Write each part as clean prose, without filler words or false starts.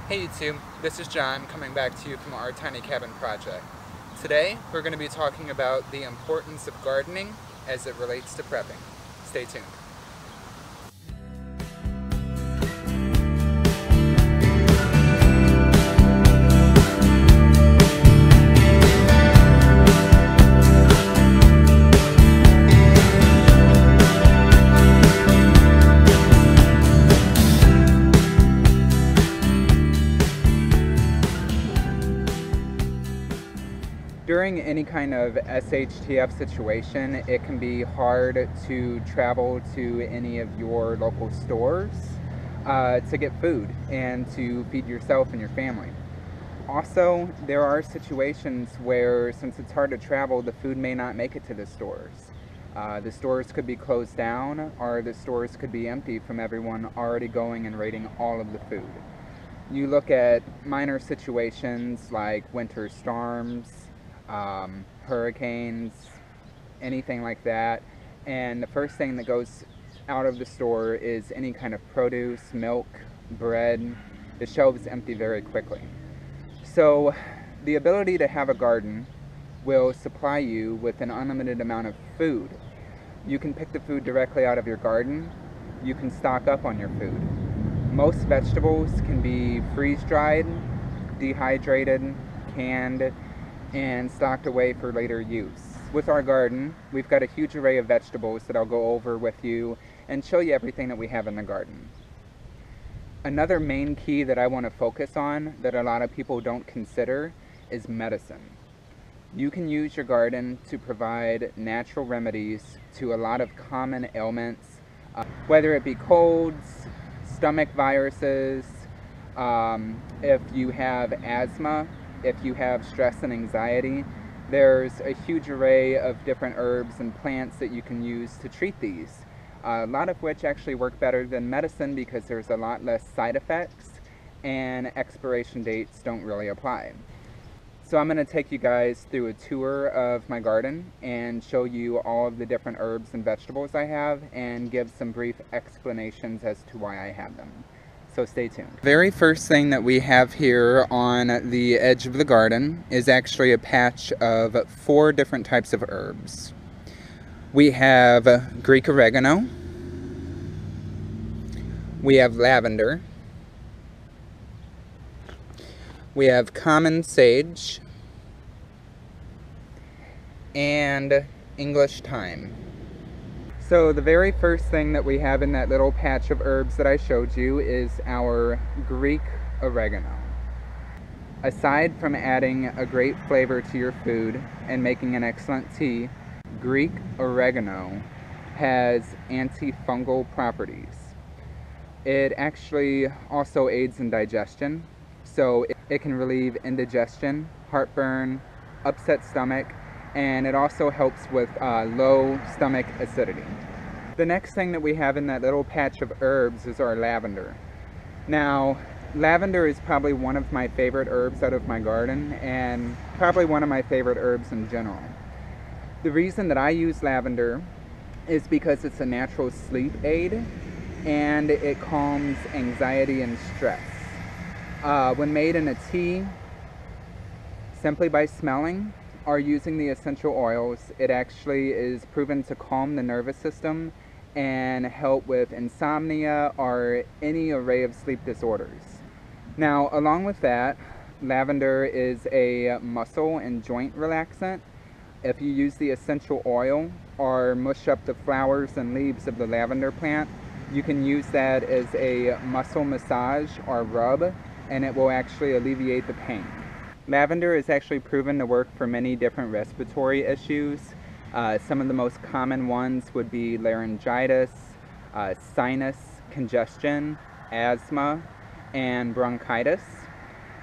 Hey YouTube, this is John coming back to you from our tiny cabin project. Today we're going to be talking about the importance of gardening as it relates to prepping. Stay tuned. During any kind of SHTF situation, it can be hard to travel to any of your local stores to get food and to feed yourself and your family. Also, there are situations where, since it's hard to travel, the food may not make it to the stores. The stores could be closed down, or the stores could be empty from everyone already going and raiding all of the food. You look at minor situations like winter storms, hurricanes, anything like that, and the first thing that goes out of the store is any kind of produce, milk, bread. The shelves empty very quickly. So the ability to have a garden will supply you with an unlimited amount of food. You can pick the food directly out of your garden. You can stock up on your food. Most vegetables can be freeze-dried, dehydrated, canned, and stocked away for later use. With our garden, we've got a huge array of vegetables that I'll go over with you and show you everything that we have in the garden. Another main key that I want to focus on that a lot of people don't consider is medicine. You can use your garden to provide natural remedies to a lot of common ailments, whether it be colds, stomach viruses, if you have asthma, if you have stress and anxiety. There's a huge array of different herbs and plants that you can use to treat these. A lot of which actually work better than medicine because there's a lot less side effects and expiration dates don't really apply. So I'm going to take you guys through a tour of my garden and show you all of the different herbs and vegetables I have and give some brief explanations as to why I have them. So stay tuned. The very first thing that we have here on the edge of the garden is actually a patch of 4 different types of herbs. We have Greek oregano, we have lavender, we have common sage, and English thyme. So the very first thing that we have in that little patch of herbs that I showed you is our Greek oregano. Aside from adding a great flavor to your food and making an excellent tea, Greek oregano has antifungal properties. It actually also aids in digestion, so it can relieve indigestion, heartburn, upset stomach, and it also helps with low stomach acidity. The next thing that we have in that little patch of herbs is our lavender. Now, lavender is probably one of my favorite herbs out of my garden, and probably one of my favorite herbs in general. The reason that I use lavender is because it's a natural sleep aid, and it calms anxiety and stress. When made in a tea, simply by smelling, or using the essential oils, it actually is proven to calm the nervous system and help with insomnia or any array of sleep disorders. Now, along with that, lavender is a muscle and joint relaxant. If you use the essential oil or mush up the flowers and leaves of the lavender plant, you can use that as a muscle massage or rub, and it will actually alleviate the pain. Lavender is actually proven to work for many different respiratory issues. Some of the most common ones would be laryngitis, sinus congestion, asthma, and bronchitis.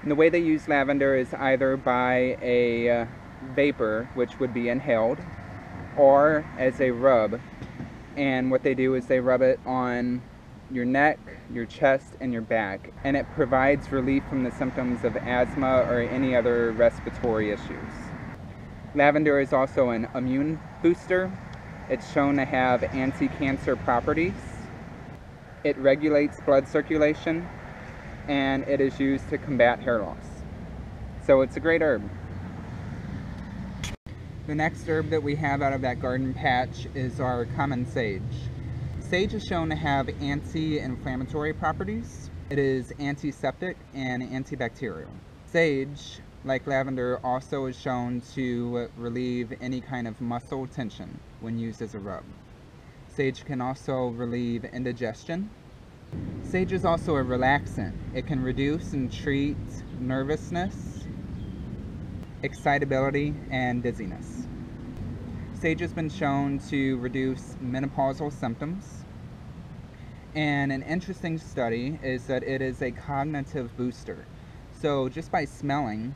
And the way they use lavender is either by a vapor, which would be inhaled, or as a rub. And what they do is they rub it on your neck, your chest, and your back, and it provides relief from the symptoms of asthma or any other respiratory issues. Lavender is also an immune booster. It's shown to have anti-cancer properties. It regulates blood circulation, and it is used to combat hair loss. So it's a great herb. The next herb that we have out of that garden patch is our common sage. Sage is shown to have anti-inflammatory properties. It is antiseptic and antibacterial. Sage, like lavender, also is shown to relieve any kind of muscle tension when used as a rub. Sage can also relieve indigestion. Sage is also a relaxant. It can reduce and treat nervousness, excitability, and dizziness. Sage has been shown to reduce menopausal symptoms. And an interesting study is that it is a cognitive booster. So just by smelling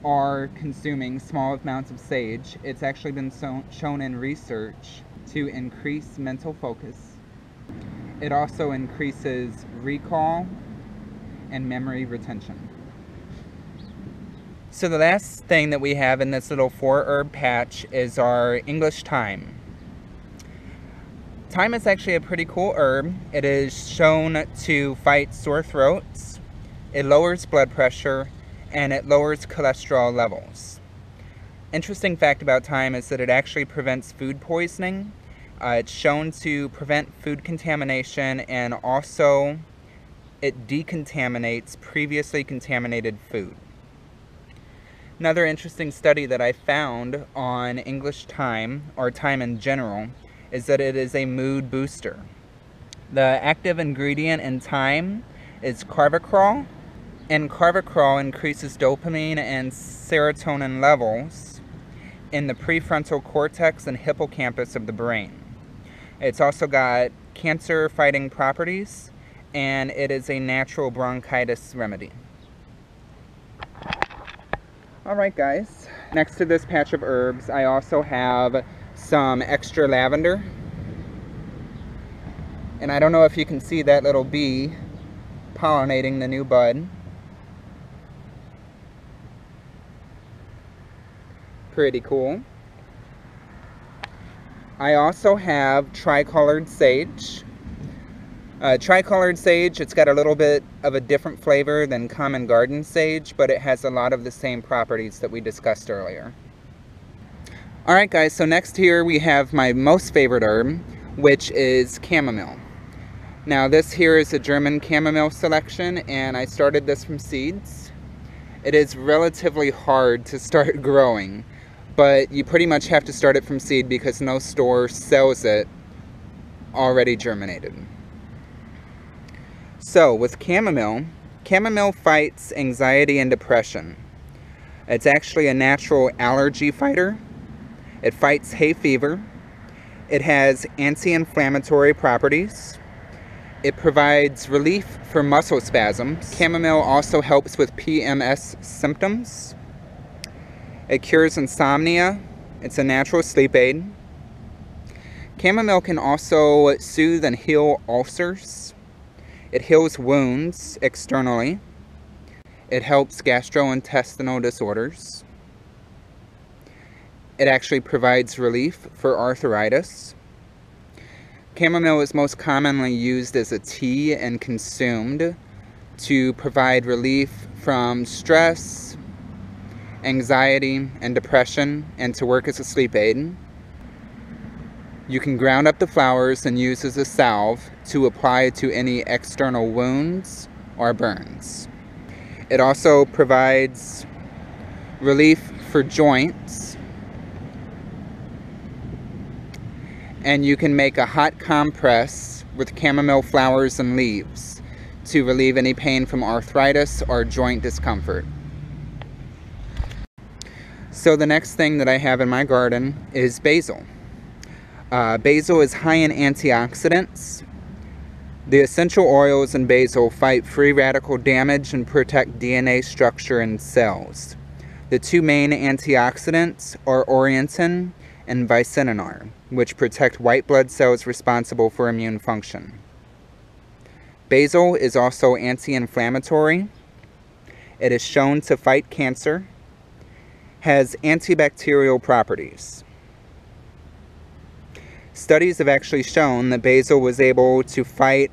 or consuming small amounts of sage, it's actually been shown in research to increase mental focus. It also increases recall and memory retention. So the last thing that we have in this little 4-herb patch is our English thyme. Thyme is actually a pretty cool herb. It is shown to fight sore throats, it lowers blood pressure, and it lowers cholesterol levels. Interesting fact about thyme is that it actually prevents food poisoning. It's shown to prevent food contamination, and also it decontaminates previously contaminated food. Another interesting study that I found on English thyme, or thyme in general, is that it is a mood booster. The active ingredient in thyme is carvacrol, and carvacrol increases dopamine and serotonin levels in the prefrontal cortex and hippocampus of the brain. It's also got cancer-fighting properties, and it is a natural bronchitis remedy. Alright guys, next to this patch of herbs, I also have some extra lavender. And I don't know if you can see that little bee pollinating the new bud. Pretty cool. I also have tricolored sage. Tricolored sage, it's got a little bit of a different flavor than common garden sage, but it has a lot of the same properties that we discussed earlier. Alright guys, so next here we have my most favorite herb, which is chamomile. Now this here is a German chamomile selection, and I started this from seeds. It is relatively hard to start growing, but you pretty much have to start it from seed because no store sells it already germinated. So with chamomile, chamomile fights anxiety and depression. It's actually a natural allergy fighter. It fights hay fever. It has anti-inflammatory properties. It provides relief for muscle spasms. Chamomile also helps with PMS symptoms. It cures insomnia. It's a natural sleep aid. Chamomile can also soothe and heal ulcers. It heals wounds externally. It helps gastrointestinal disorders. It actually provides relief for arthritis. Chamomile is most commonly used as a tea and consumed to provide relief from stress, anxiety, and depression, and to work as a sleep aid. You can ground up the flowers and use as a salve to apply to any external wounds or burns. It also provides relief for joints, and you can make a hot compress with chamomile flowers and leaves to relieve any pain from arthritis or joint discomfort. So the next thing that I have in my garden is basil. Basil is high in antioxidants. The essential oils in basil fight free radical damage and protect DNA structure in cells. The two main antioxidants are orientin and vicininar, which protect white blood cells responsible for immune function. Basil is also anti-inflammatory. It is shown to fight cancer, has antibacterial properties. Studies have actually shown that basil was able to fight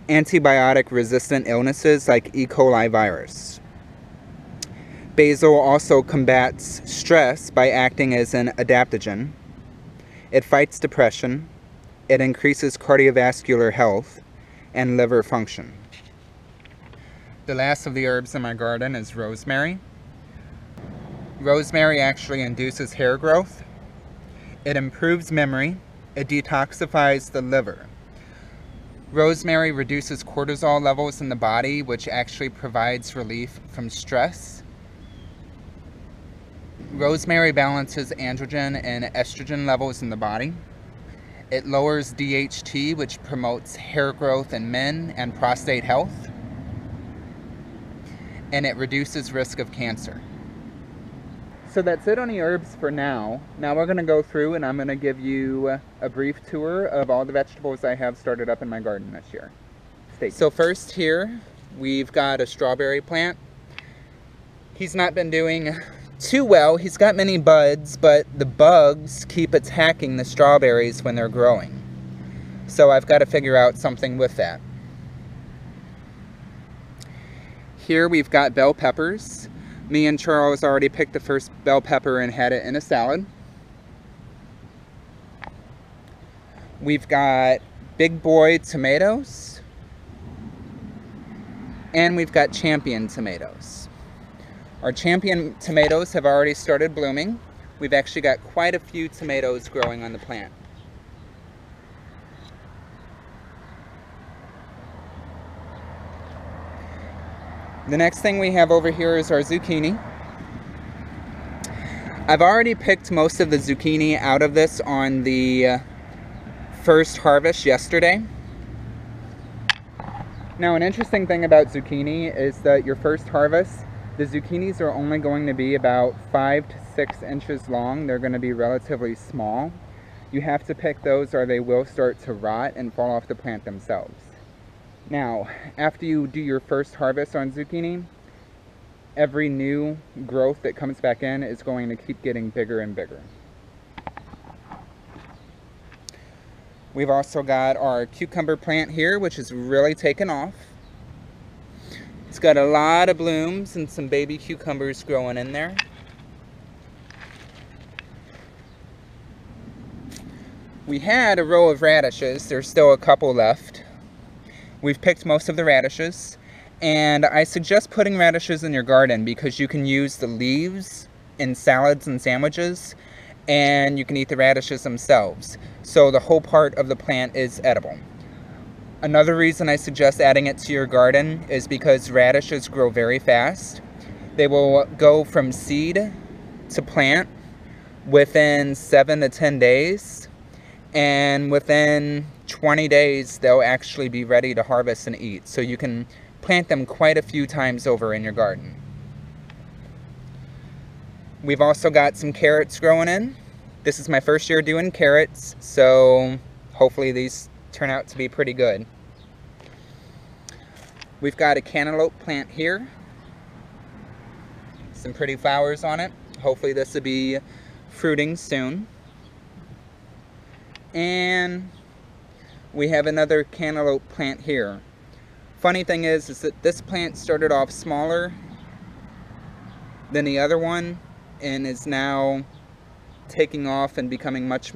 antibiotic-resistant illnesses like E. coli virus. Basil also combats stress by acting as an adaptogen. It fights depression. It increases cardiovascular health and liver function. The last of the herbs in my garden is rosemary. Rosemary actually induces hair growth. It improves memory. It detoxifies the liver. Rosemary reduces cortisol levels in the body, which actually provides relief from stress. Rosemary balances androgen and estrogen levels in the body. It lowers DHT, which promotes hair growth in men and prostate health. And it reduces risk of cancer. So that's it on the herbs for now. Now we're going to go through and I'm going to give you a brief tour of all the vegetables I have started up in my garden this year. Stay tuned. So first here, we've got a strawberry plant. He's not been doing too well. He's got many buds, but the bugs keep attacking the strawberries when they're growing. So I've got to figure out something with that. Here we've got bell peppers. Me and Charles already picked the first bell pepper and had it in a salad. We've got big boy tomatoes. And we've got champion tomatoes. Our champion tomatoes have already started blooming. We've actually got quite a few tomatoes growing on the plant. The next thing we have over here is our zucchini. I've already picked most of the zucchini out of this on the first harvest yesterday. Now, an interesting thing about zucchini is that your first harvest, the zucchinis are only going to be about 5 to 6 inches long. They're going to be relatively small. You have to pick those or they will start to rot and fall off the plant themselves. Now, after you do your first harvest on zucchini, every new growth that comes back in is going to keep getting bigger and bigger. We've also got our cucumber plant here, which is really taken off. It's got a lot of blooms and some baby cucumbers growing in there. We had a row of radishes. There's still a couple left. We've picked most of the radishes, and I suggest putting radishes in your garden because you can use the leaves in salads and sandwiches, and you can eat the radishes themselves. So the whole part of the plant is edible. Another reason I suggest adding it to your garden is because radishes grow very fast. They will go from seed to plant within 7 to 10 days, and within 20 days they'll actually be ready to harvest and eat. So you can plant them quite a few times over in your garden. We've also got some carrots growing in. This is my first year doing carrots, so hopefully these turn out to be pretty good. We've got a cantaloupe plant here. Some pretty flowers on it. Hopefully this will be fruiting soon. And we have another cantaloupe plant here. Funny thing is that this plant started off smaller than the other one and is now taking off and becoming much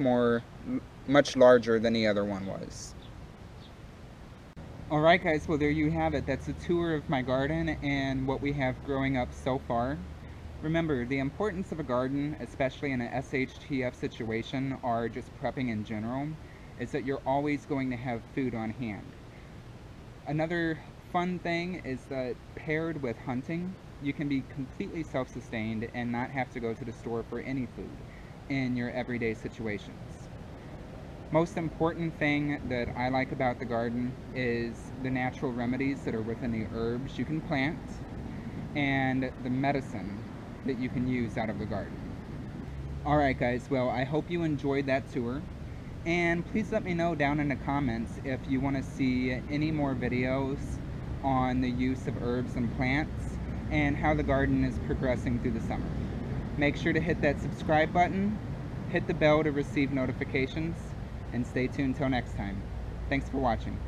larger than the other one was. Alright guys, well there you have it. That's a tour of my garden and what we have growing up so far. Remember, the importance of a garden, especially in an SHTF situation or just prepping in general, is that you're always going to have food on hand. Another fun thing is that paired with hunting, you can be completely self-sustained and not have to go to the store for any food in your everyday situations. Most important thing that I like about the garden is the natural remedies that are within the herbs you can plant and the medicine that you can use out of the garden. Alright guys, well I hope you enjoyed that tour, and please let me know down in the comments if you want to see any more videos on the use of herbs and plants and how the garden is progressing through the summer. Make sure to hit that subscribe button, hit the bell to receive notifications, and stay tuned till next time. Thanks for watching.